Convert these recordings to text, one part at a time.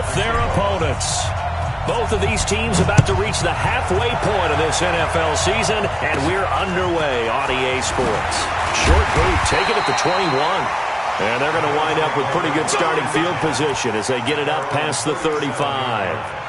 with their opponents. Both of these teams about to reach the halfway point of this NFL season, and we're underway on EA Sports. Short boot, take it at the 21. And they're going to wind up with pretty good starting field position as they get it up past the 35.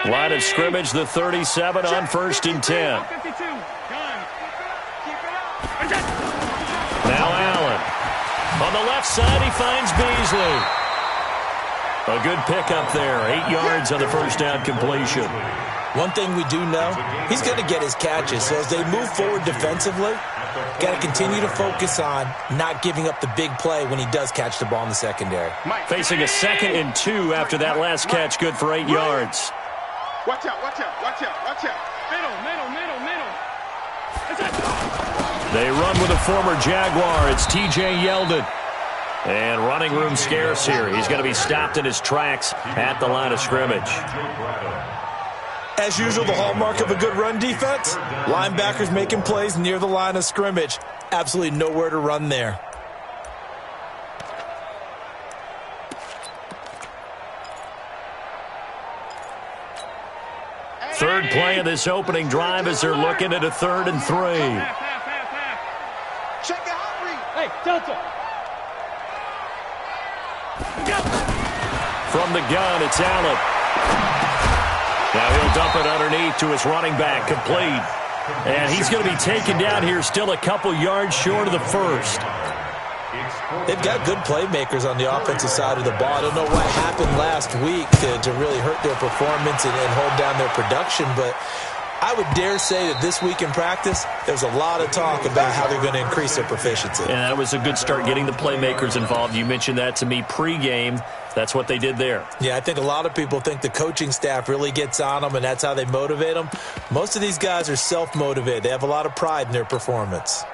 Line of scrimmage, the 37 on 1st and 10. Now Allen. On the left side, he finds Beasley. A good pickup there. 8 yards on the first down completion. One thing we do know, he's going to get his catches. So as they move forward defensively, got to continue to focus on not giving up the big play when he does catch the ball in the secondary. Facing a 2nd and 2 after that last catch, good for 8 yards. Watch out, watch out, watch out, watch out. Middle. They run with a former Jaguar. It's TJ Yeldon. And running room scarce here. He's going to be stopped in his tracks at the line of scrimmage. As usual, the hallmark of a good run defense, linebackers making plays near the line of scrimmage. Absolutely nowhere to run there. Third play of this opening drive as they're looking at a 3rd and 3. Check it out, Reed. Hey, Delta. From the gun, it's Allen. Now he'll dump it underneath to his running back, complete. And he's going to be taken down here, still a couple yards short of the first. They've got good playmakers on the offensive side of the ball. I don't know what happened last week to really hurt their performance and hold down their production, but I would dare say that this week in practice, there's a lot of talk about how they're going to increase their proficiency. And that was a good start, getting the playmakers involved. You mentioned that to me pregame. That's what they did there. Yeah, I think a lot of people think the coaching staff really gets on them, and that's how they motivate them. Most of these guys are self-motivated. They have a lot of pride in their performance.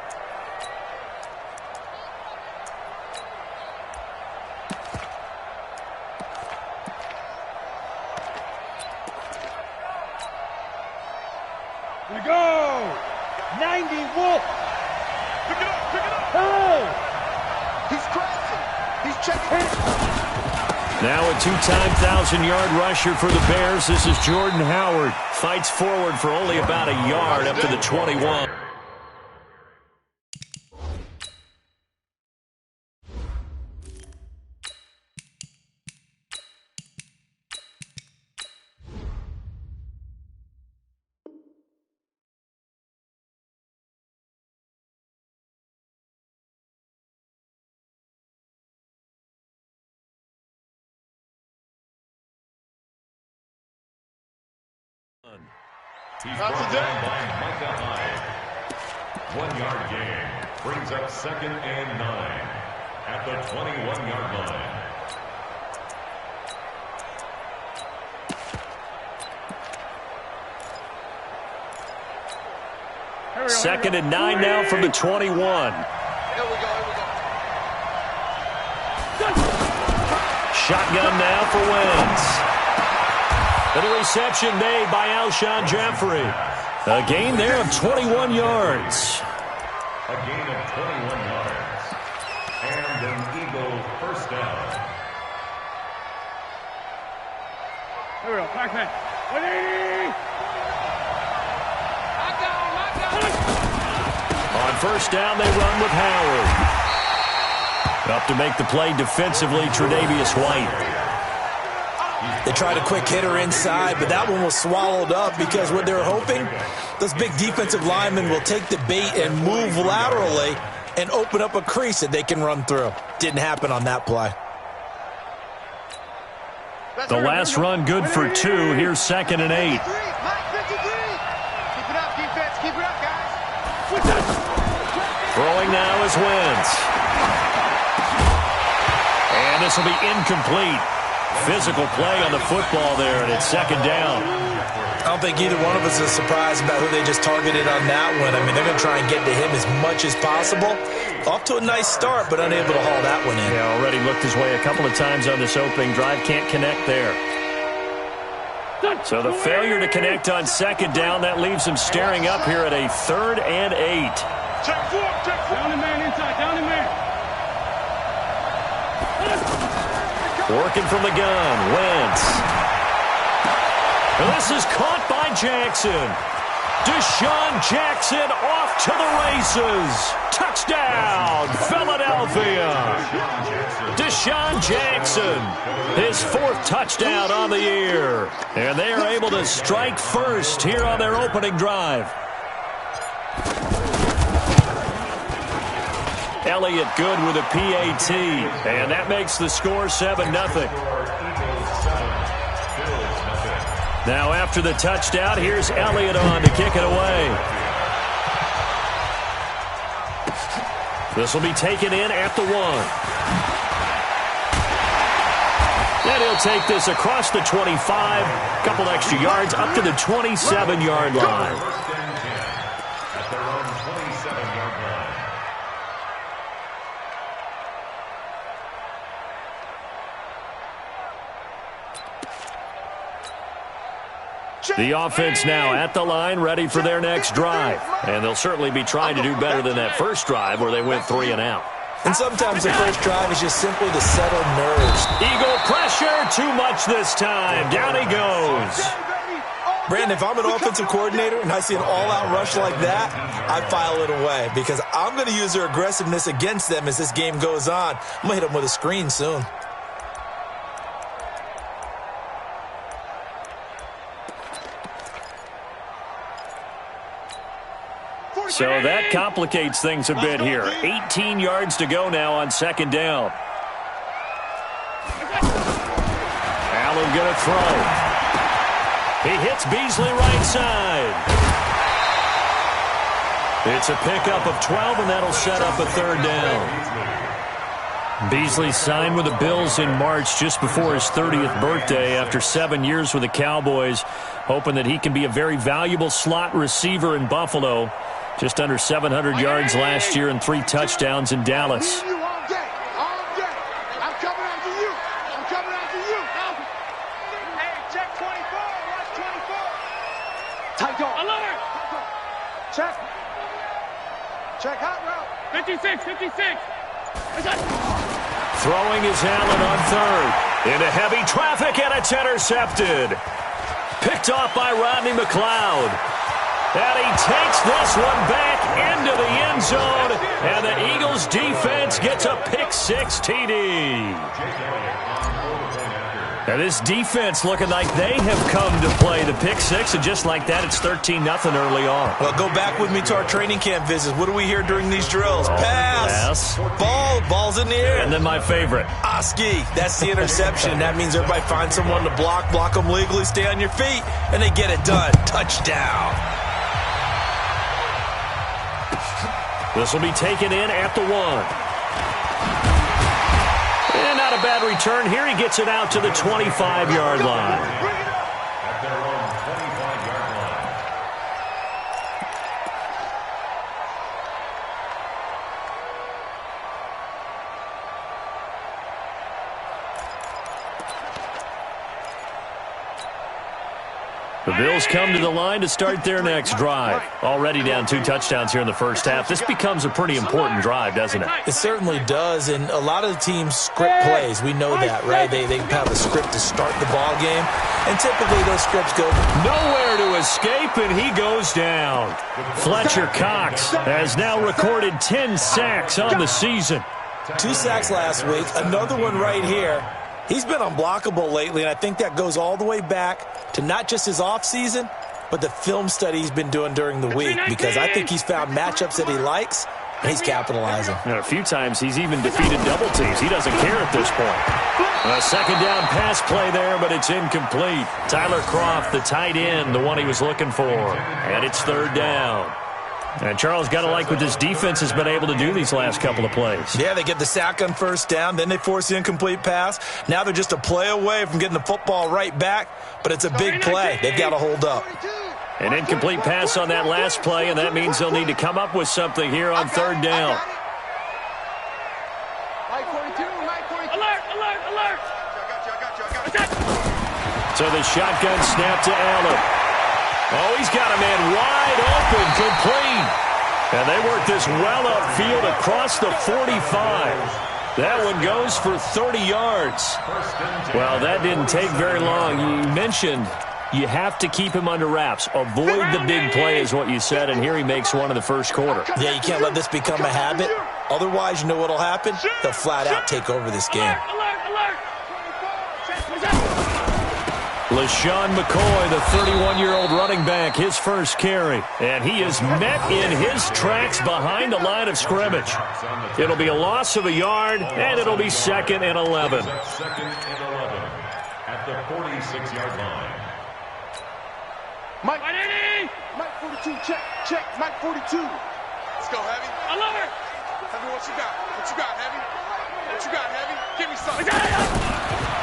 We go! 90 Wolf! Pick it up! Hey! He's crossing! He's checking! Now a 2-time 1,000-yard rusher for the Bears. This is Jordan Howard. Fights forward for only about a yard up to the 21. He's brought down by Micah Hyde. 1-yard gain brings up 2nd and 9 at the 21-yard line. 2nd and 9 now from the 21. Here we go. Shotgun now for Wentz. And a reception made by Alshon Jeffrey. A gain there of 21 yards. A gain of 21 yards. And an Eagle first down. Here we go. Back man. 180! On first down, they run with Howard. Up to make the play defensively, Tre'Davious White. They tried a quick hitter inside, but that one was swallowed up because what they're hoping, those big defensive linemen will take the bait and move laterally and open up a crease that they can run through. Didn't happen on that play. The last run good for 2. Here's 2nd and 8. Keep it up, defense. Keep it up, guys. Throwing now is Wentz. And this will be incomplete. Physical play on the football there, and it's second down. I don't think either one of us is surprised about who they just targeted on that one. I mean, they're going to try and get to him as much as possible. Off to a nice start, but unable to haul that one in. Yeah, already looked his way a couple of times on this opening drive. Can't connect there. So the failure to connect on second down, that leaves him staring up here at a 3rd and 8. Check 4, check 4. Down the man inside, down the man. Working from the gun, Wentz. And this is caught by Jackson. Deshaun Jackson off to the races. Touchdown, Philadelphia. Deshaun Jackson, his 4th touchdown on the year. And they are able to strike first here on their opening drive. Elliott good with a PAT. And that makes the score 7-0. Now after the touchdown, here's Elliott on to kick it away. This will be taken in at the 1. And he'll take this across the 25, a couple extra yards, up to the 27-yard line. At their own 27-yard line. The offense now at the line, ready for their next drive. And they'll certainly be trying to do better than that first drive where they went 3 and out. And sometimes the first drive is just simply to settle nerves. Eagle pressure, too much this time. Down he goes. Brandon, if I'm an offensive coordinator and I see an all-out rush like that, I file it away because I'm going to use their aggressiveness against them as this game goes on. I'm going to hit them with a screen soon. So that complicates things a bit here. 18 yards to go now on second down. Allen going to throw. He hits Beasley right side. It's a pickup of 12, and that'll set up a 3rd down. Beasley signed with the Bills in March just before his 30th birthday after 7 years with the Cowboys, hoping that he can be a very valuable slot receiver in Buffalo. Just under 700 yards last year and 3 touchdowns in Dallas. I'm coming after you. I'm coming after you. Hey, check 24. Watch 24. Tight dog. Alert! Check. Check hot route. 56, 56. Throwing is Allen on 3rd. Into heavy traffic, and it's intercepted. Picked off by Rodney McLeod. And he takes this one back into the end zone. And the Eagles defense gets a pick-6 TD. And this defense looking like they have come to play the pick-6. And just like that, it's 13-0 early on. Well, go back with me to our training camp visits. What do we hear during these drills? Pass. Ball's in the air. And then my favorite. Oski. That's the interception. That means everybody finds someone to block them legally, stay on your feet, and they get it done. Touchdown. This will be taken in at the 1. And not a bad return here. He gets it out to the 25-yard line. At their own 25-yard line. The Bills come to the line to start their next drive. Already down 2 touchdowns here in the first half. This becomes a pretty important drive, doesn't it? It certainly does, and a lot of the teams script plays. We know that, right? They have a script to start the ball game, and typically those scripts go nowhere to escape, and he goes down. Fletcher Cox has now recorded 10 sacks on the season. 2 sacks last week, another one right here. He's been unblockable lately, and I think that goes all the way back to not just his offseason, but the film study he's been doing during the week, because I think he's found matchups that he likes, and he's capitalizing. And a few times he's even defeated double teams. He doesn't care at this point. A second down pass play there, but it's incomplete. Tyler Kroft, the tight end, the one he was looking for. And it's 3rd down. And Charles, got to like what this defense has been able to do these last couple of plays. Yeah, they get the sack on first down, then they force the incomplete pass. Now they're just a play away from getting the football right back, but it's a big play. They've got to hold up. An incomplete pass on that last play, and that means they'll need to come up with something here on third down. Alert, alert, alert. So the shotgun snap to Allen. Oh, he's got a man wide open, complete. And they work this well upfield across the 45. That one goes for 30 yards. Well, that didn't take very long. You mentioned you have to keep him under wraps. Avoid the big play is what you said, and here he makes one in the first quarter. Yeah, you can't let this become a habit. Otherwise, you know what will happen? They'll flat out take over this game. LaShawn McCoy, the 31-year-old running back, his first carry. And he is met in his tracks behind the line of scrimmage. It'll be a loss of a yard, and it'll be 2nd and 11. Second and 11 at the 46-yard line. Mike 42, check, Mike 42. Let's go, Heavy. Alert! Heavy, what you got? What you got, Heavy? What you got, Heavy? Give me something.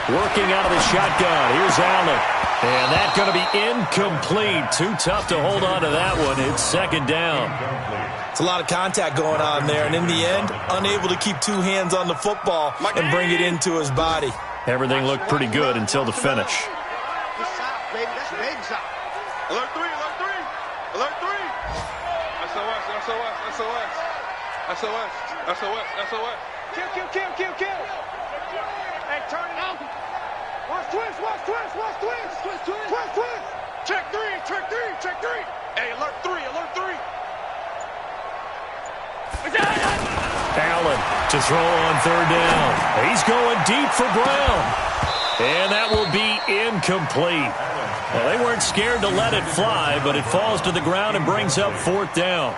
Working out of the shotgun. Here's Allen. And that's going to be incomplete. Too tough to hold on to that one. It's 2nd down. It's a lot of contact going on there, and in the end, unable to keep two hands on the football and bring it into his body. Everything looked pretty good until the finish. Alert 3, alert 3, alert 3. SOS. Kill. Hey, turn it out. Watch twist. Check 3. Hey, alert 3. Allen to throw on third down. He's going deep for Brown. And that will be incomplete. Well, they weren't scared to let it fly, but it falls to the ground and brings up 4th down.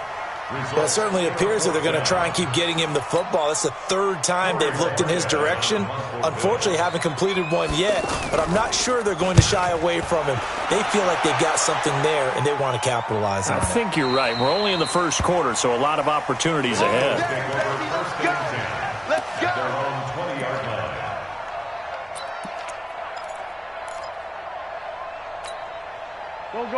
Well, it certainly appears that they're going to try and keep getting him the football. That's the 3rd time they've looked in his direction. Unfortunately, haven't completed one yet, but I'm not sure they're going to shy away from him. They feel like they've got something there, and they want to capitalize on it. I think you're right. We're only in the first quarter, so a lot of opportunities ahead. Let's go.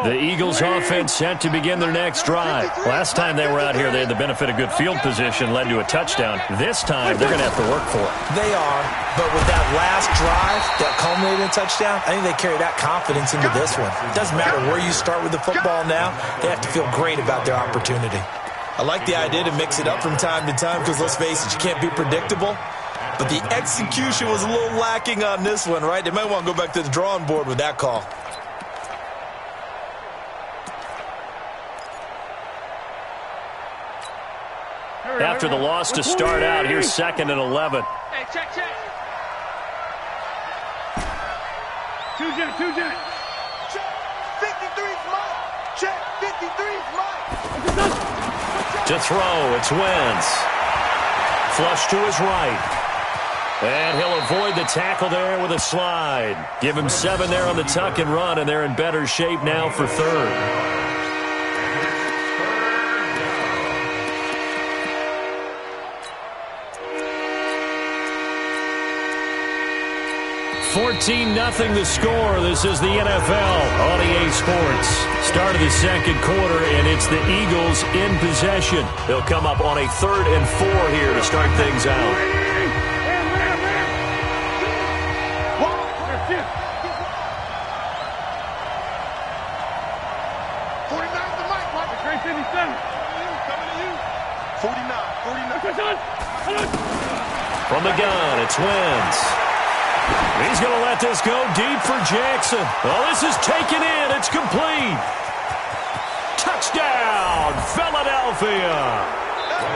The Eagles offense set to begin their next drive. Last time they were out here, they had the benefit of good field position, led to a touchdown. This time, they're going to have to work for it. They are, but with that last drive that culminated in a touchdown, I think they carry that confidence into this one. It doesn't matter where you start with the football now. They have to feel great about their opportunity. I like the idea to mix it up from time to time because, let's face it, you can't be predictable. But the execution was a little lacking on this one, right? They might want to go back to the drawing board with that call. After the loss to start out, here's 2nd and 11. Hey, check. Two jet. Check. 53's Mike. Check. 53's Mike. To throw, it's Wentz. Flush to his right. And he'll avoid the tackle there with a slide. Give him 7 there on the tuck and run, and they're in better shape now for 3rd. 14-0 the score. This is the NFL on EA Sports. Start of the second quarter, and it's the Eagles in possession. They'll come up on a 3rd and 4 here to start things out. From the gun, it's Wentz. He's going to let this go deep for Jackson. Oh, this is taken in. It's complete. Touchdown, Philadelphia.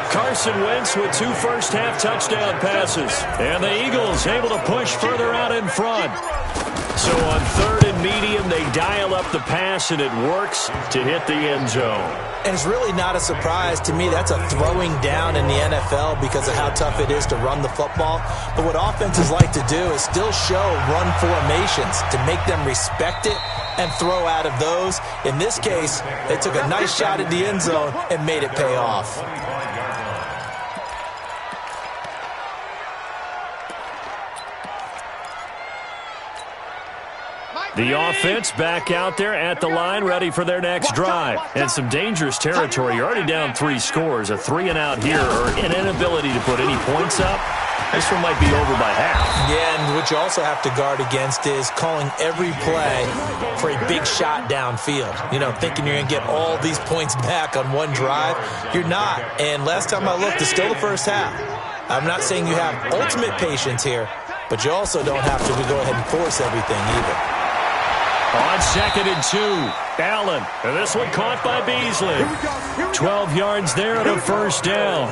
Carson Wentz with 2 first-half touchdown passes. And the Eagles able to push further out in front. So on 3rd and medium. They dial up the pass, and it works to hit the end zone. And it's really not a surprise to me. That's a throwing down in the NFL because of how tough it is to run the football. But what offenses like to do is still show run formations to make them respect it and throw out of those. In this case, they took a nice shot at the end zone and made it pay off. The offense back out there at the line, ready for their next drive. And some dangerous territory. You're already down 3 scores. A 3-and-out here, or an inability to put any points up. This one might be over by half. Yeah, and what you also have to guard against is calling every play for a big shot downfield. You know, thinking you're going to get all these points back on one drive. You're not. And last time I looked, it's still the first half. I'm not saying you have ultimate patience here, but you also don't have to go ahead and force everything either. On 2nd and 2, Allen. And this one caught by Beasley. 12 yards there and a first down.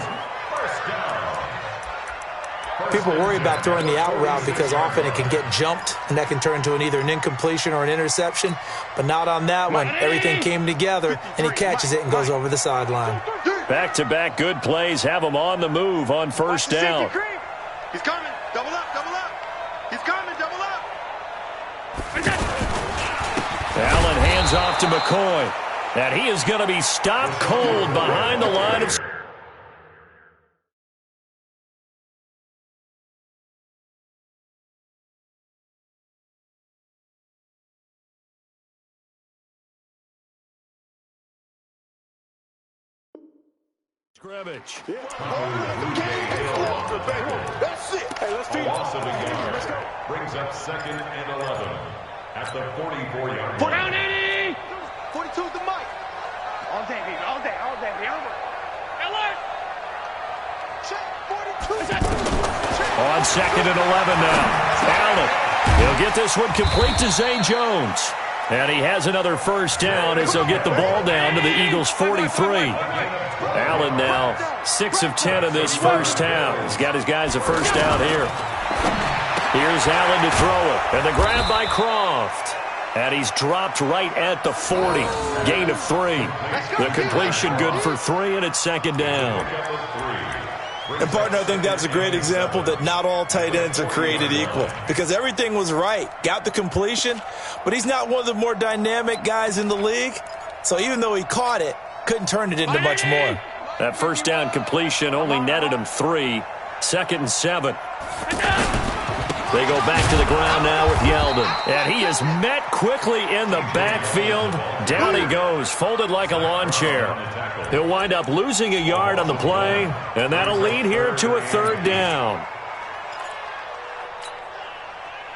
People worry about throwing the out route because often it can get jumped, and that can turn into either an incompletion or an interception. But not on that one. Everything came together, and he catches it and goes over the sideline. Back-to-back good plays have him on the move on first down. He's coming. Double up, double up. He's coming, double up. Allen hands off to McCoy. And he is going to be stopped cold behind the line of scrimmage. That's it. Hey, let's A loss of a yard brings up 2nd and 11 at the 44-yard line. Down 80! 42 is the mic. All day, baby. All day. All day. Alert! Check 42. On 2nd and 11 now. Allen. He'll get this one complete to Zay Jones. And he has another first down as he'll get the ball down to the Eagles' 43. Allen now 6 of 10 in this first half. He's got his guys a first down here. Here's Allen to throw it. And the grab by Croft. And he's dropped right at the 40. Gain of 3. The completion good for 3, and it's 2nd down. And, partner, I think that's a great example that not all tight ends are created equal because everything was right. Got the completion, but he's not one of the more dynamic guys in the league. So even though he caught it, couldn't turn it into much more. That first down completion only netted him 3. 2nd and 7. They go back to the ground now with Yeldon. And he is met quickly in the backfield. Down he goes, folded like a lawn chair. He'll wind up losing a yard on the play, and that'll lead here to a 3rd down.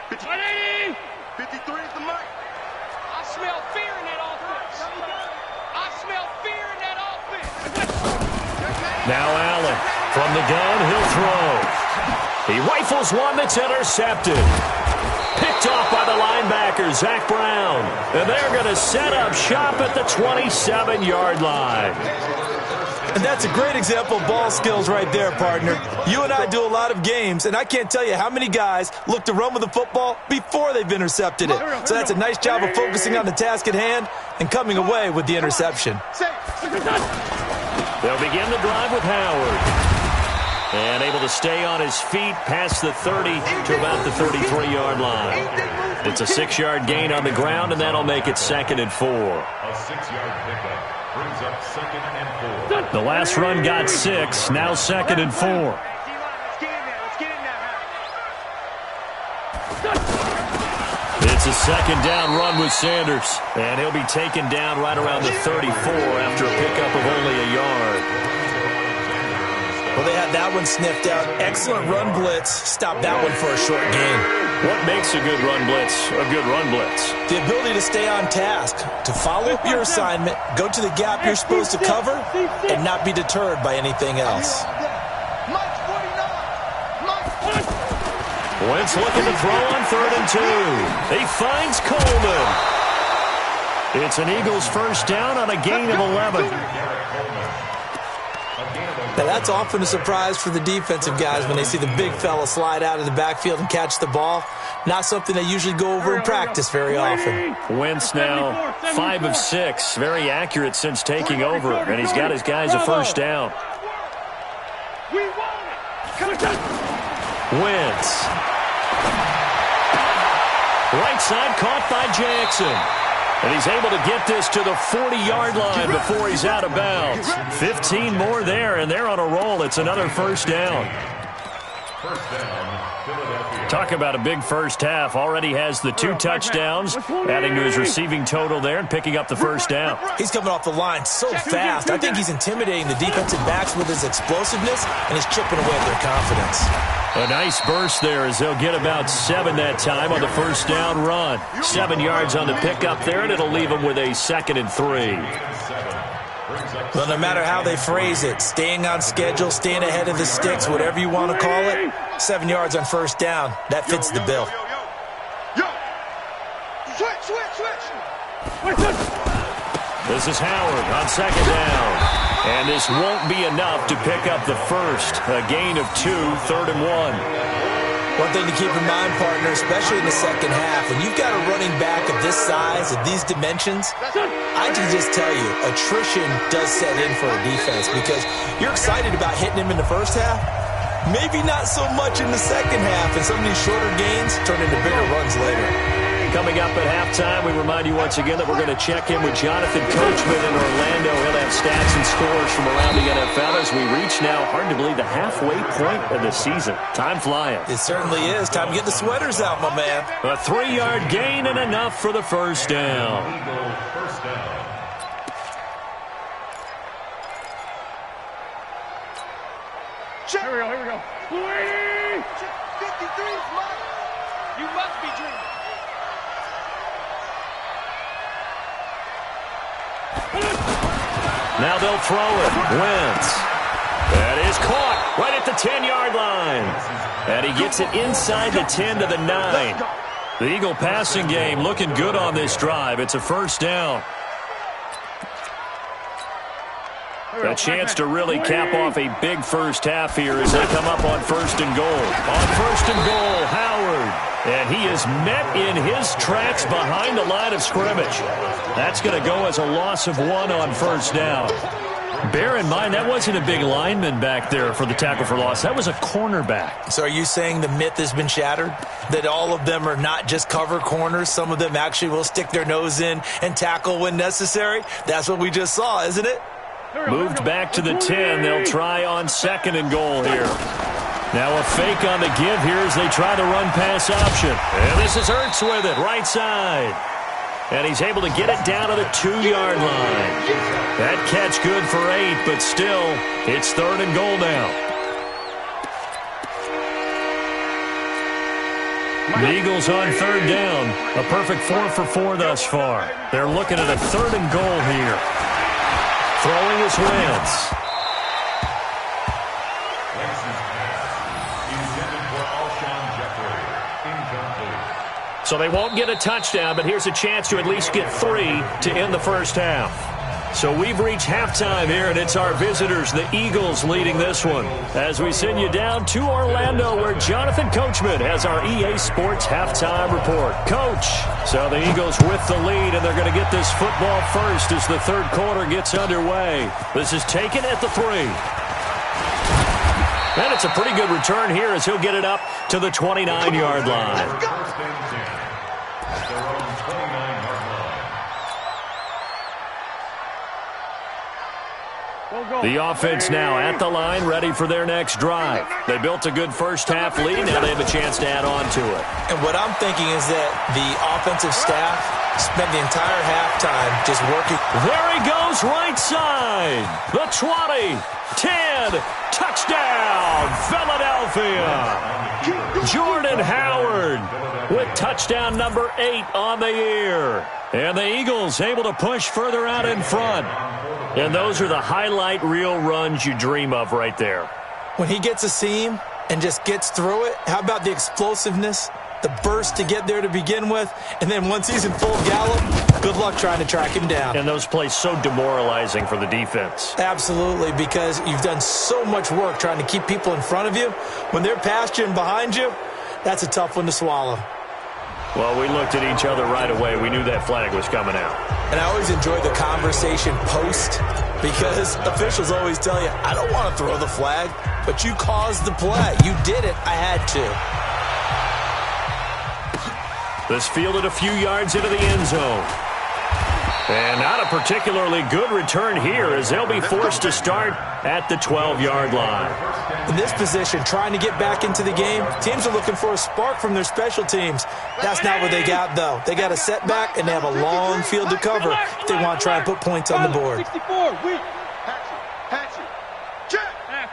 53 is the mic. I smell fear in that offense. I smell fear in that offense. Now Allen from the gun, he'll throw. He rifles one that's intercepted. Picked off by the linebacker, Zach Brown. And they're going to set up shop at the 27-yard line. And that's a great example of ball skills right there, partner. You and I do a lot of games, and I can't tell you how many guys look to run with the football before they've intercepted it. So that's a nice job of focusing on the task at hand and coming away with the interception. They'll begin the drive with Howard. And able to stay on his feet past the 30 to about the 33-yard line. It's a 6-yard gain on the ground, and that'll make it 2nd and 4. A 6-yard pickup brings up 2nd and 4. The last run got 6, now 2nd and 4. It's a 2nd down run with Sanders. And he'll be taken down right around the 34 after a pickup of only a yard. Well, they had that one sniffed out. Excellent run blitz. Stopped that one for a short gain. What makes a good run blitz a good run blitz? The ability to stay on task, to follow your assignment, go to the gap you're supposed to cover, and not be deterred by anything else. Wentz looking to throw on 3rd and 2. He finds Coleman. It's an Eagles first down on a gain of 11. Now, that's often a surprise for the defensive guys when they see the big fella slide out of the backfield and catch the ball. Not something they usually go over in practice very often. Wentz now 5 of 6. Very accurate since taking over. And he's got his guys a first down. Wentz. Right side caught by Jackson. And he's able to get this to the 40-yard line before he's out of bounds. 15 more there, and they're on a roll. It's another first down. First down, Philadelphia. Talk about a big first half. Already has the 2 touchdowns, adding to his receiving total there and picking up the first down. He's coming off the line so fast. I think he's intimidating the defensive backs with his explosiveness, and he's chipping away at their confidence. A nice burst there as they'll get about 7 that time on the first down run. 7 yards on the pickup there, and it'll leave them with a 2nd and 3. Well, no matter how they phrase it, staying on schedule, staying ahead of the sticks, whatever you want to call it, 7 yards on first down, that fits the bill. This is Howard on 2nd down. And this won't be enough to pick up the first. A gain of 2, 3rd and 1. One thing to keep in mind, partner, especially in the second half, when you've got a running back of this size, of these dimensions, I can just tell you, attrition does set in for a defense because you're excited about hitting him in the first half, maybe not so much in the second half, and some of these shorter gains turn into bigger runs later. Coming up at halftime, we remind you once again that we're going to check in with Jonathan Coachman in Orlando. He'll have stats and scores from around the NFL as we reach now, hard to believe, the halfway point of the season. Time flying. It certainly is. Time to get the sweaters out, my man. A 3-yard gain and enough for the first down. First down. Here we go. 53's mine. You must be dreaming. Now they'll throw it. Wentz. That is caught right at the 10-yard line. And he gets it inside the 10 to the 9. The Eagle passing game looking good on this drive. It's a first down. A chance to really cap off a big first half here as they come up on 1st and goal. On 1st and goal, Howard. And he is met in his tracks behind the line of scrimmage. That's going to go as a loss of 1 on first down. Bear in mind, that wasn't a big lineman back there for the tackle for loss. That was a cornerback. So are you saying the myth has been shattered? That all of them are not just cover corners? Some of them actually will stick their nose in and tackle when necessary? That's what we just saw, isn't it? Moved back to the 10. They'll try on 2nd and goal here. Now a fake on the give here as they try the run-pass option. And this is Ertz with it, right side. And he's able to get it down to the 2-yard line. That catch good for 8, but still, it's 3rd and goal now. The Eagles on 3rd down. A perfect 4 for 4 thus far. They're looking at a 3rd and goal here. Throwing his Wentz. So they won't get a touchdown, but here's a chance to at least get 3 to end the first half. So we've reached halftime here, and it's our visitors, the Eagles, leading this one. As we send you down to Orlando, where Jonathan Coachman has our EA Sports halftime report. Coach, so the Eagles with the lead, and they're going to get this football first as the 3rd quarter gets underway. This is taken at the 3. And it's a pretty good return here as he'll get it up to the 29-yard line. The offense now at the line, ready for their next drive. They built a good first half lead. Now they have a chance to add on to it. And what I'm thinking is that the offensive staff spent the entire halftime just working. There he goes, right side. The 20, 10, touchdown, Philadelphia. Jordan Howard with touchdown number 8 on the year. And the Eagles able to push further out in front. And those are the highlight reel runs you dream of right there. When he gets a seam and just gets through it, how about the explosiveness? the burst to get there to begin with, and then once he's in full gallop, good luck trying to track him down. And those plays so demoralizing for the defense. Absolutely, because you've done so much work trying to keep people in front of you. When they're past you and behind you, that's a tough one to swallow. Well, we looked at each other right away. We knew that flag was coming out. And I always enjoy the conversation post, because officials always tell you, I don't want to throw the flag, but you caused the play. You did it. I had to. This fielded a few yards into the end zone. And not a particularly good return here, as they'll be forced to start at the 12-yard line. In this position, trying to get back into the game, teams are looking for a spark from their special teams. That's not what they got, though. They got a setback, and they have a long field to cover if they want to try and put points on the board. 64, weak. Hatchet. Check. Half.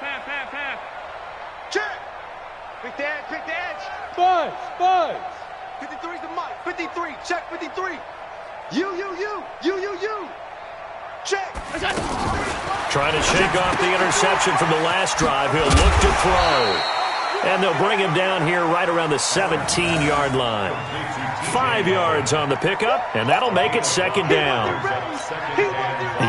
Check. Pick the edge. Buzz. 53's the mic. 53. Check 53. You. Check. Trying to shake off the interception from the last drive. He'll look to throw. And they'll bring him down here right around the 17-yard line. 5 yards on the pickup, and that'll make it second down.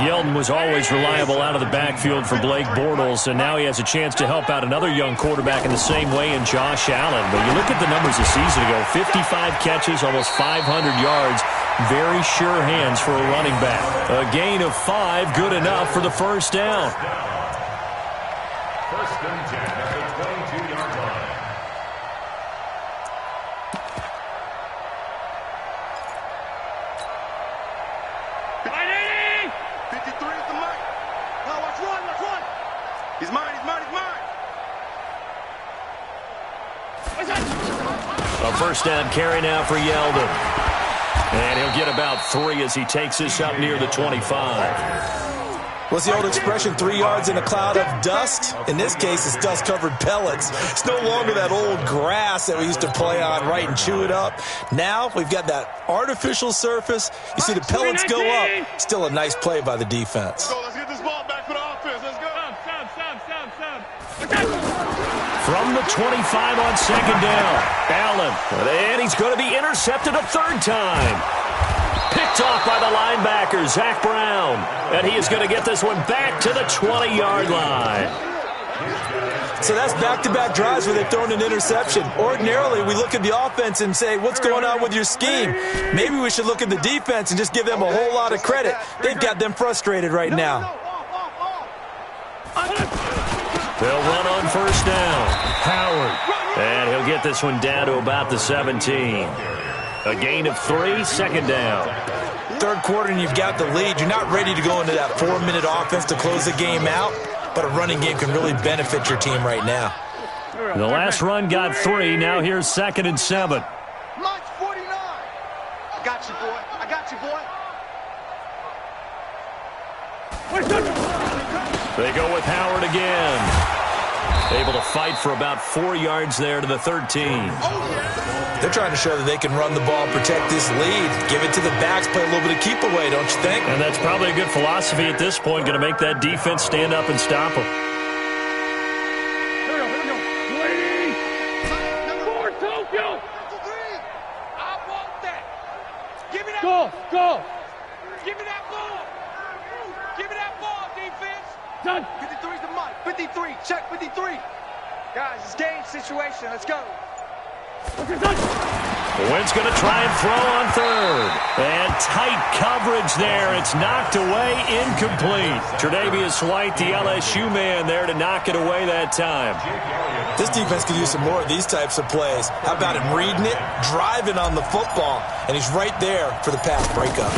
Yeldon was always reliable out of the backfield for Blake Bortles, and now he has a chance to help out another young quarterback in the same way in Josh Allen. But you look at the numbers a season ago, 55 catches, almost 500 yards, very sure hands for a running back. A gain of 5, good enough for the first down. First and 10 at the 22-yard line. He's mine. A first down carry now for Yeldon. And he'll get about 3 as he takes this up near the 25. What's the old expression, 3 yards in a cloud of dust? In this case, it's dust-covered pellets. It's no longer that old grass that we used to play on, right, and chew it up. Now we've got that artificial surface. You see the pellets go up. Still a nice play by the defense. Let's get this ball back for the offense. Let's go. From the 25 on second down, Allen. And he's going to be intercepted a third time. Picked off by the linebacker, Zach Brown. And he is going to get this one back to the 20-yard line. So that's back-to-back drives where they've thrown an interception. Ordinarily, we look at the offense and say, what's going on with your scheme? Maybe we should look at the defense and just give them a whole lot of credit. They've got them frustrated right now. They'll run on first down. Howard. And he'll get this one down to about the 17. A gain of 3, second down. Third quarter and you've got the lead. You're not ready to go into that 4-minute offense to close the game out, but a running game can really benefit your team right now. The last run got 3. Now here's 2nd and 7. Mike's 49. I got you, boy. They go with Howard again. Able to fight for about 4 yards there to the 13. They're trying to show that they can run the ball, protect this lead, give it to the backs, play a little bit of keep away, don't you think? And that's probably a good philosophy at this point, going to make that defense stand up and stop them. Here we go. More Tokyo. I want that. Give me that. Go. Give me that ball. Give me that ball, defense. Done. 53's the mic. 53. Check 53. Guys, it's game situation. Let's go. Wentz going to try and throw on third. And tight coverage there. It's knocked away, incomplete. Tre'Davious White, the LSU man, there to knock it away that time. This defense could use some more of these types of plays. How about him reading it, driving on the football, and he's right there for the pass breakup.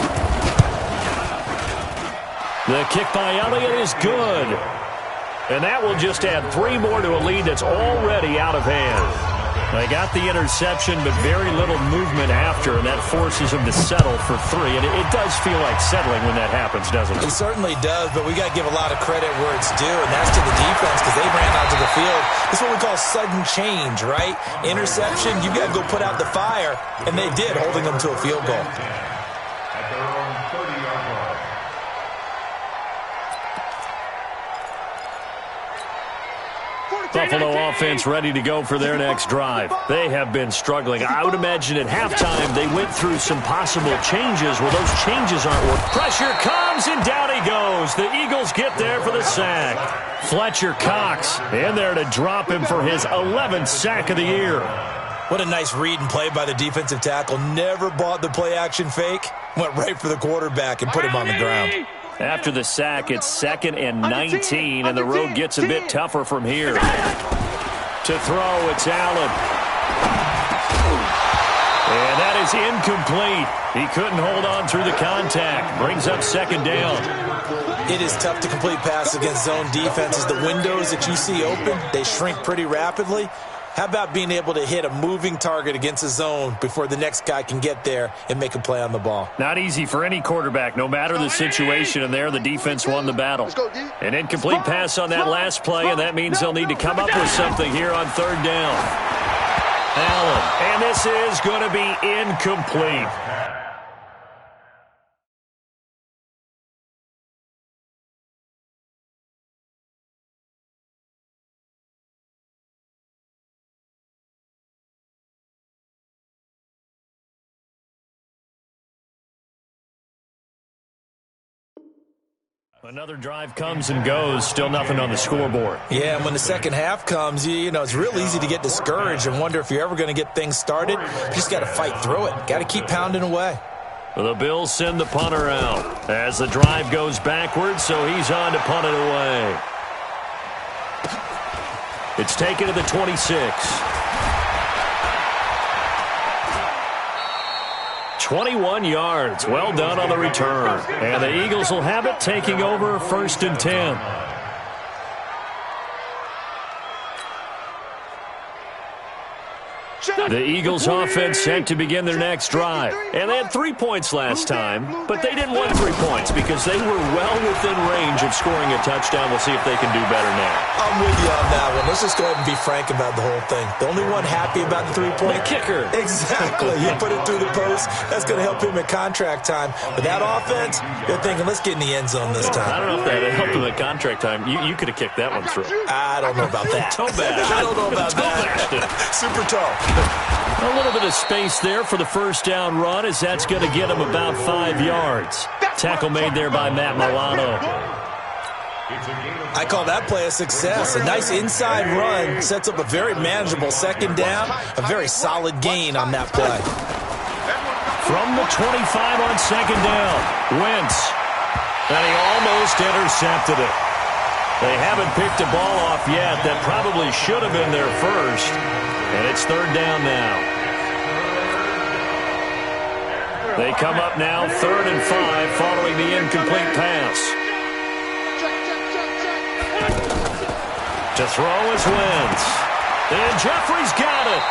The kick by Elliott is good. And that will just add 3 more to a lead that's already out of hand. They got the interception, but very little movement after, and that forces them to settle for 3. And it does feel like settling when that happens, doesn't it? It certainly does, but we got to give a lot of credit where it's due, and that's to the defense because they ran out to the field. This is what we call sudden change, right? Interception, you got to go put out the fire, and they did, holding them to a field goal. At their own 30-yard line. Buffalo offense ready to go for their next drive. They have been struggling. I would imagine at halftime they went through some possible changes. Well, those changes aren't working. Pressure comes, and down he goes. The Eagles get there for the sack. Fletcher Cox in there to drop him for his 11th sack of the year. What a nice read and play by the defensive tackle. Never bought the play-action fake. Went right for the quarterback and put him on the ground. After the sack, it's 2nd and 19, and the road gets a bit tougher from here. To throw, it's Allen. And that is incomplete. He couldn't hold on through the contact. Brings up 2nd down. It is tough to complete passes against zone defenses. The windows that you see open, they shrink pretty rapidly. How about being able to hit a moving target against a zone before the next guy can get there and make a play on the ball? Not easy for any quarterback, no matter the situation, and there the defense won the battle. An incomplete pass on that last play, and that means they'll need to come up with something here on 3rd down. Allen, and this is going to be incomplete. Another drive comes and goes, still nothing on the scoreboard. Yeah, and when the second half comes, you know, it's real easy to get discouraged and wonder if you're ever going to get things started. You just got to fight through it. Got to keep pounding away. The Bills send the punter out as the drive goes backwards, so he's on to punt it away. It's taken to the 26. 21 yards. Well done on the return. And the Eagles will have it, taking over 1st and 10. The Eagles offense set to begin their next drive. And they had 3 points last time, but they didn't want 3 points because they were well within range of scoring a touchdown. We'll see if they can do better now. I'm with you on that one. Let's just go ahead and be frank about the whole thing. The only one happy about the 3-point? The kicker. Exactly. You put it through the post. That's going to help him at contract time. But that offense, they're thinking, let's get in the end zone this time. I don't know if that helped him at contract time. You could have kicked that one through. I don't know about that. Toe bash. I don't know about that. Super toe. A little bit of space there for the 1st down run, as that's going to get him about 5 yards. Tackle made there by Matt Milano. I call that play a success. A nice inside run sets up a very manageable 2nd down. A very solid gain on that play. From the 25 on 2nd down, Wentz. And he almost intercepted it. They haven't picked a ball off yet. That probably should have been their first. And it's 3rd down now. They come up now 3rd and 5 following the incomplete pass. To throw is Wentz. And Jeffrey's got it.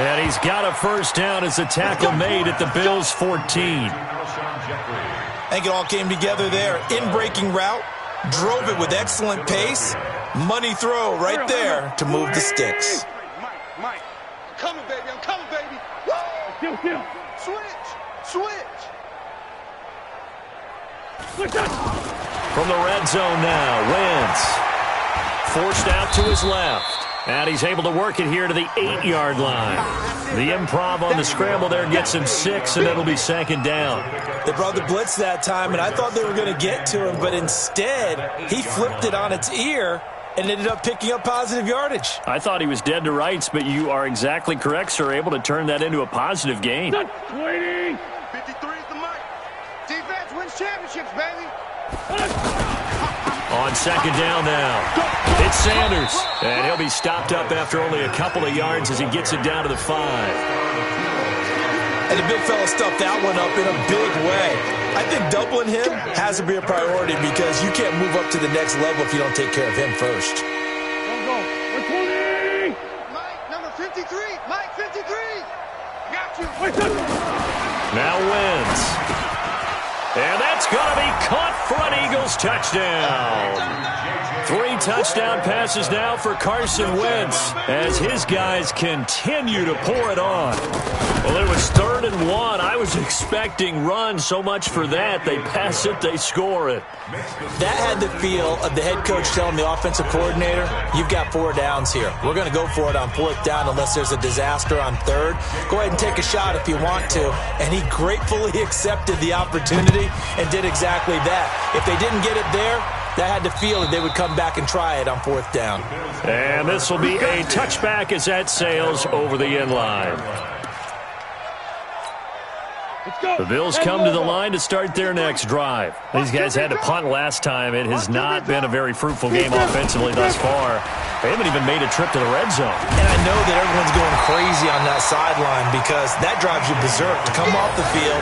And he's got a 1st down as a tackle made at the Bills' 14. I think it all came together there. In-breaking route. Drove it with excellent pace. Money throw right there to move the sticks. Mike, I'm coming, baby. I'm coming, baby. Woo! Switch. From the red zone now, Wentz. Forced out to his left. And he's able to work it here to the 8-yard line. The improv on the scramble there gets him 6, and it'll be 2nd down. They brought the blitz that time, and I thought they were going to get to him, but instead, he flipped it on its ear and ended up picking up positive yardage. I thought he was dead to rights, but you are exactly correct, sir. Able to turn that into a positive gain. 53 is the mic. Defense wins championships, baby. On 2nd down now. It's Sanders. And he'll be stopped up after only a couple of yards as he gets it down to the 5. And the big fella stuffed that one up in a big way. I think doubling him has to be a priority because you can't move up to the next level if you don't take care of him first. Mike, number 53. Mike, 53. Got you. Now Wentz. And that's going to be caught for an Eagles touchdown. 3 touchdown passes now for Carson Wentz as his guys continue to pour it on. Well, it was 3rd and 1. I was was expecting run. So much for that. They pass it, they score it. That had the feel of the head coach telling the offensive coordinator, you've got 4 downs here. We're going to go for it on 4th down unless there's a disaster on 3rd. Go ahead and take a shot if you want to. And he gratefully accepted the opportunity and did exactly that. If they didn't get it there, that had the feel that they would come back and try it on 4th down. And this will be a touchback as that sails over the end line. The Bills come to the line to start their next drive. These guys had to punt last time. It has not been a very fruitful game offensively thus far. They haven't even made a trip to the red zone. And I know that everyone's going crazy on that sideline because that drives you berserk to come off the field,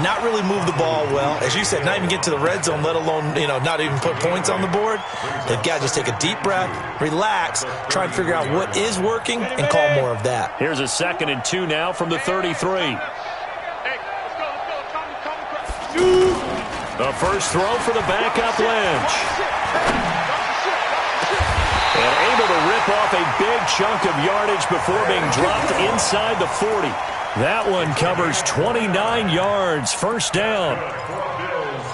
not really move the ball well. As you said, not even get to the red zone, let alone, not even put points on the board. They've got to just take a deep breath, relax, try and figure out what is working, and call more of that. Here's a 2nd and 2 now from the 33. The first throw for the backup Lynch. And able to rip off a big chunk of yardage before being dropped inside the 40. That one covers 29 yards, first down.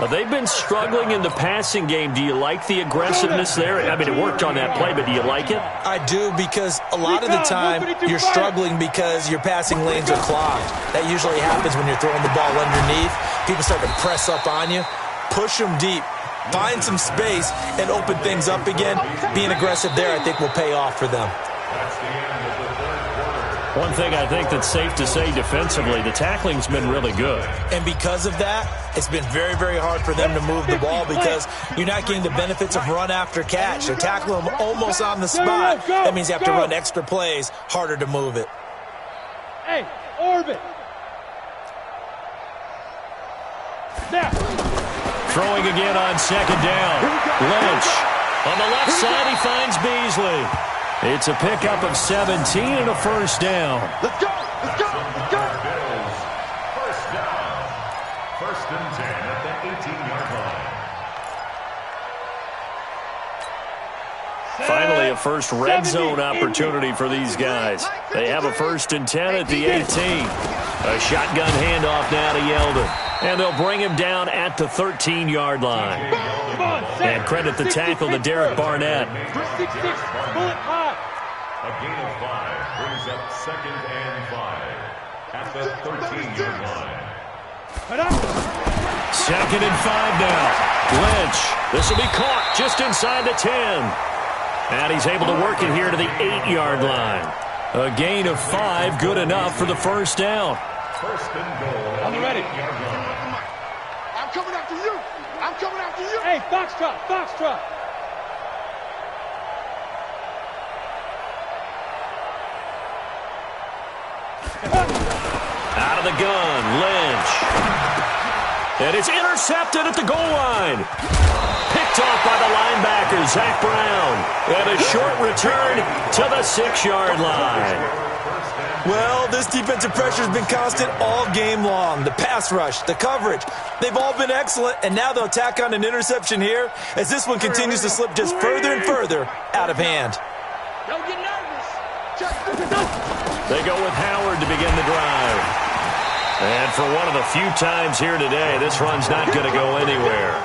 They've been struggling in the passing game. Do you like the aggressiveness there? I mean, it worked on that play, but do you like it? I do, because a lot of the time you're struggling because your passing lanes are clogged. That usually happens when you're throwing the ball underneath. People start to press up on you. Push them deep. Find some space and open things up again. Being aggressive there, I think, will pay off for them. One thing I think that's safe to say defensively, the tackling's been really good. And because of that, it's been very, very hard for them to move the ball because you're not getting the benefits of run after catch. They're tackling them almost on the spot. That means you have to run extra plays, harder to move it. Hey, orbit. Now. Throwing again on 2nd down. Lynch. On the left side, he finds Beasley. It's a pickup of 17 and a first down. Let's go! Let's go! Let's go! Bills, first down. 1st and 10 at the 18-yard line. Finally, a first red zone opportunity for these guys. They have a 1st and 10 at the 18. A shotgun handoff now to Yeldon. And they'll bring him down at the 13-yard line. And credit the tackle to Derek Barnett. 6-6, bullet high. A gain of 5 brings up 2nd and 5 at the 13-yard line. 2nd and 5 now. Lynch. This will be caught just inside the 10. And he's able to work it here to the 8-yard line. A gain of 5, good enough for the first down. 1st and goal. On the ready. I'm coming after you. I'm coming after you. Hey, Foxtrot, Foxtrot. Out of the gun, Lynch. And it's intercepted at the goal line. Picked off by the linebacker, Zach Brown. And a short return to the 6-yard line. Well, this defensive pressure has been constant all game long. The pass rush, the coverage, they've all been excellent, and now they'll tack on an interception here as this one continues to slip just further and further out of hand. Don't get nervous. They go with Howard to begin the drive. And for one of the few times here today, this run's not going to go anywhere.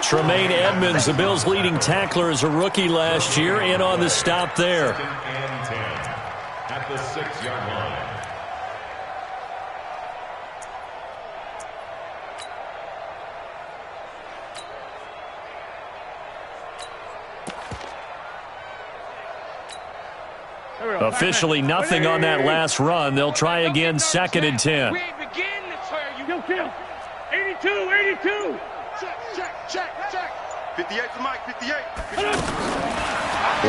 Tremaine Edmonds, the Bills' leading tackler as a rookie last year, in on the stop there. 2nd and 10 at the 6-yard line. Officially nothing on that last run. They'll try again, 2nd and 10. We ain't begin to tear you. Kill. 82, 82. Check. 58 to Mike, 58.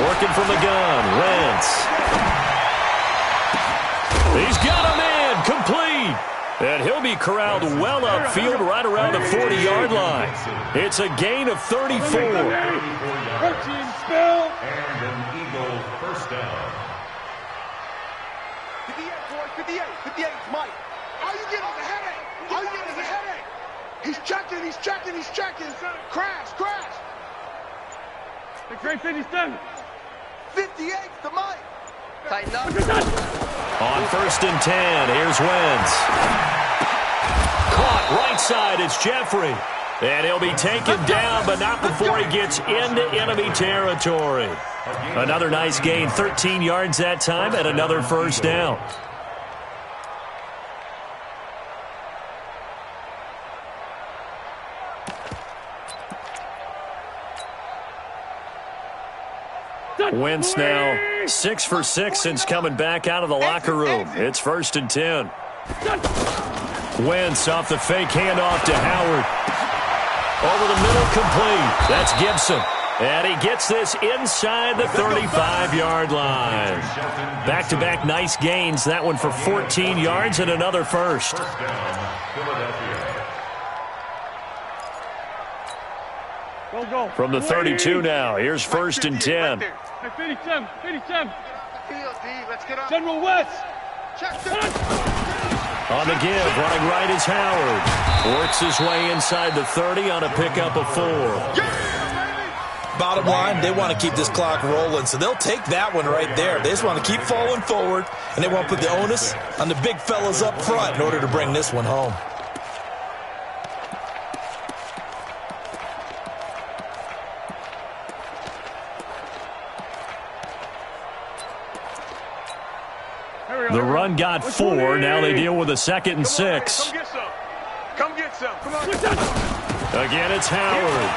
Working from the gun, Wentz. He's got a man, complete. And he'll be corralled well upfield right around the 40-yard line. It's a gain of 34. Protein spill. And an Eagle first down. 58, boys, 58, Mike. All you get is a headache. He's checking. Crash. The great 57. 58 to Mike. Tighten up. On 1st and 10, here's Wentz. side, it's Jeffrey. And he'll be taken down, but not before he gets into enemy territory. Another nice gain, 13 yards that time, and another first down. Wentz now 6 for 6 since coming back out of the locker room. It's 1st and 10. Wentz off the fake handoff to Howard. Over the middle, complete. That's Gibson. And he gets this inside the 35-yard line. Back-to-back nice gains. That one for 14 yards and another first. From the 32 now, here's 1st and 10. 57. General West. On the give, running right is Howard. Works his way inside the 30 on a pickup of 4. Bottom line, they want to keep this clock rolling, so they'll take that one right there. They just want to keep falling forward, and they want to put the onus on the big fellas up front in order to bring this one home. The run got 4. Now they deal with a 2nd and 6. Come get some. Come on. Again, it's Howard.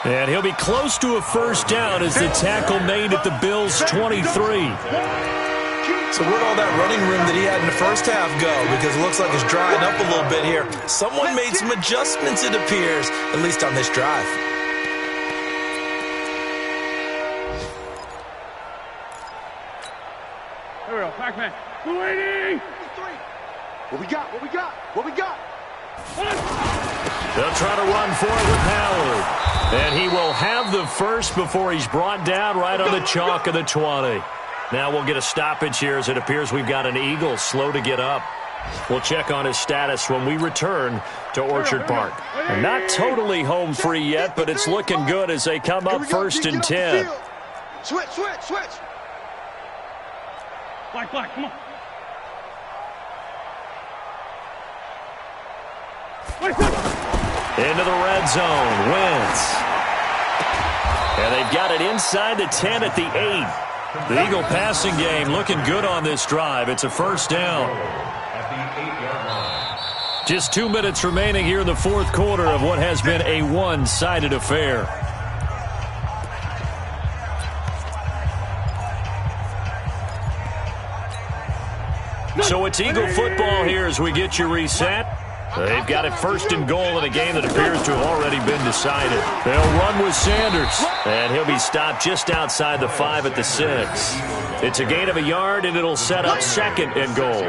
And he'll be close to a first down as the tackle made at the Bills' 23. So where'd all that running room that he had in the first half go? Because it looks like it's drying up a little bit here. Someone made some adjustments, it appears, at least on this drive. Here we go, Pac-Man. 280. What we got? What we got? What we got? They'll try to run for it with Howard. And he will have the first before he's brought down right on the chalk of the 20. Now we'll get a stoppage here as it appears we've got an Eagle slow to get up. We'll check on his status when we return to Orchard Park. And not totally home free yet, but it's looking good as they come up 1st and 10. Switch. Black, come on. Into the red zone, Wentz. And they've got it inside the 10 at the 8. The Eagle passing game looking good on this drive. It's a first down. Just 2 minutes remaining here in the 4th quarter of what has been a one-sided affair. So it's Eagle football here as we get you reset. They've got it 1st and goal in a game that appears to have already been decided. They'll run with Sanders, and he'll be stopped just outside the 5 at the 6. It's a gain of a yard, and it'll set up 2nd and goal.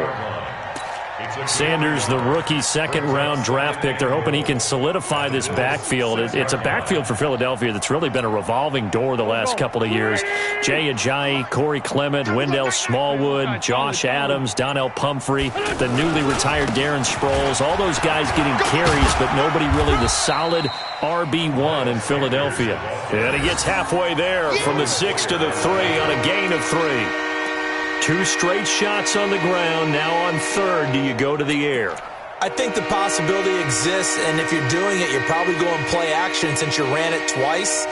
Sanders, the rookie 2nd-round draft pick. They're hoping he can solidify this backfield. It's a backfield for Philadelphia that's really been a revolving door the last couple of years. Jay Ajayi, Corey Clement, Wendell Smallwood, Josh Adams, Donnell Pumphrey, the newly retired Darren Sproles. All those guys getting carries, but nobody really the solid RB1 in Philadelphia. And he gets halfway there from the 6 to the 3 on a gain of 3. 2 straight shots on the ground. Now on 3rd, do you go to the air? I think the possibility exists, and if you're doing it, you're probably going play action since you ran it twice.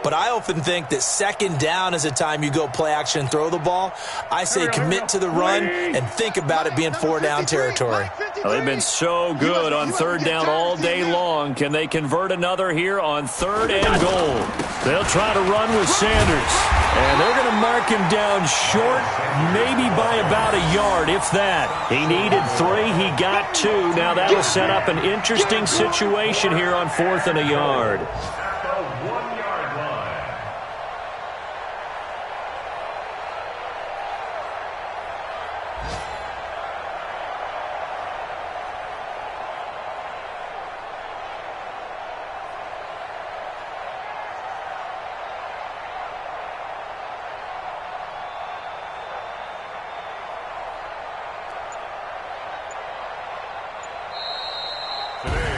But I often think that 2nd down is a time you go play action and throw the ball. I say commit to the run and think about it being 4-down territory. Well, they've been so good on 3rd down all day long. Can they convert another here on 3rd and goal? They'll try to run with Sanders. And they're going to mark him down short, maybe by about a yard, if that. He needed 3. He got 2. Now that'll set up an interesting situation here on 4th and a yard.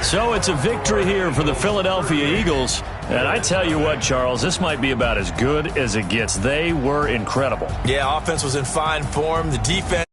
So it's a victory here for the Philadelphia Eagles. And I tell you what, Charles, this might be about as good as it gets. They were incredible. Yeah, offense was in fine form. The defense